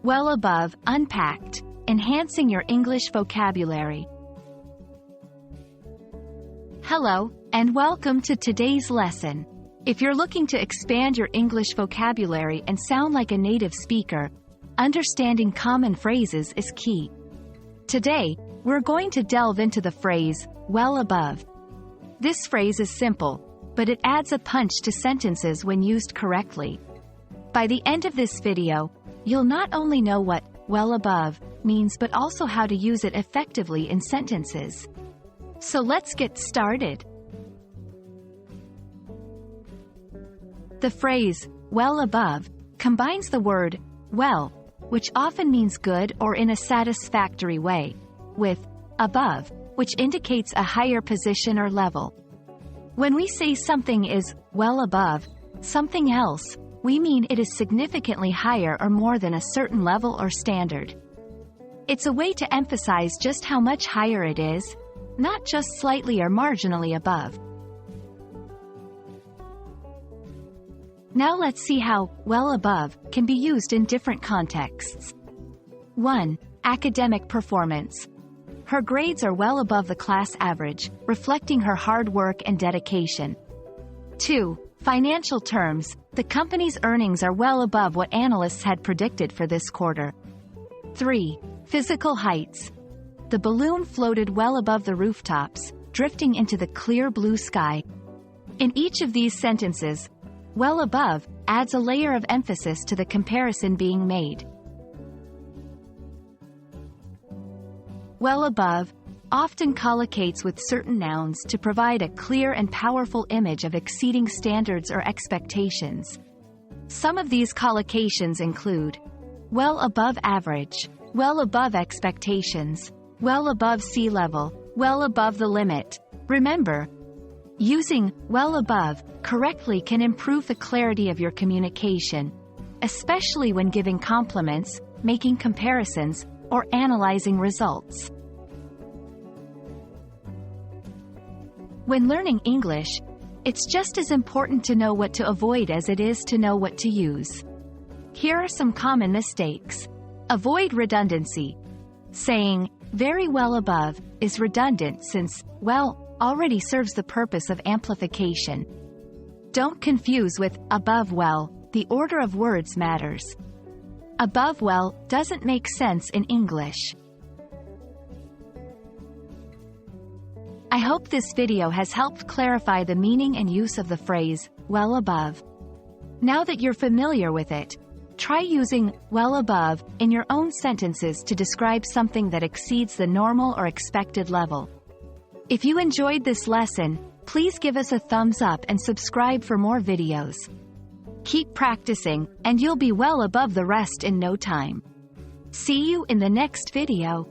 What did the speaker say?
Well above, unpacked, enhancing your English vocabulary. Hello, and welcome to today's lesson. If you're looking to expand your English vocabulary and sound like a native speaker, understanding common phrases is key. Today, we're going to delve into the phrase, well above. This phrase is simple, but it adds a punch to sentences when used correctly. By the end of this video, you'll not only know what well above means but also how to use it effectively in sentences. So let's get started. The phrase, well above, combines the word, well, which often means good or in a satisfactory way, with above, which indicates a higher position or level. When we say something is well above something else, we mean it is significantly higher or more than a certain level or standard. It's a way to emphasize just how much higher it is, not just slightly or marginally above. Now let's see how well above can be used in different contexts. 1. Academic performance. Her grades are well above the class average, reflecting her hard work and dedication. 2. Financial terms. The company's earnings are well above what analysts had predicted for this quarter. 3. Physical heights. The balloon floated well above the rooftops, drifting into the clear blue sky. In each of these sentences, well above adds a layer of emphasis to the comparison being made. Well above often collocates with certain nouns to provide a clear and powerful image of exceeding standards or expectations. Some of these collocations include well above average, well above expectations, well above sea level, well above the limit. Remember, using well above correctly can improve the clarity of your communication, especially when giving compliments, making comparisons, or analyzing results. When learning English, it's just as important to know what to avoid as it is to know what to use. Here are some common mistakes. Avoid redundancy. Saying, very well above, is redundant since, well, already serves the purpose of amplification. Don't confuse with above well. The order of words matters. Above well doesn't make sense in English. I hope this video has helped clarify the meaning and use of the phrase, well above. Now that you're familiar with it, try using well above in your own sentences to describe something that exceeds the normal or expected level. If you enjoyed this lesson, please give us a thumbs up and subscribe for more videos. Keep practicing, and you'll be well above the rest in no time. See you in the next video.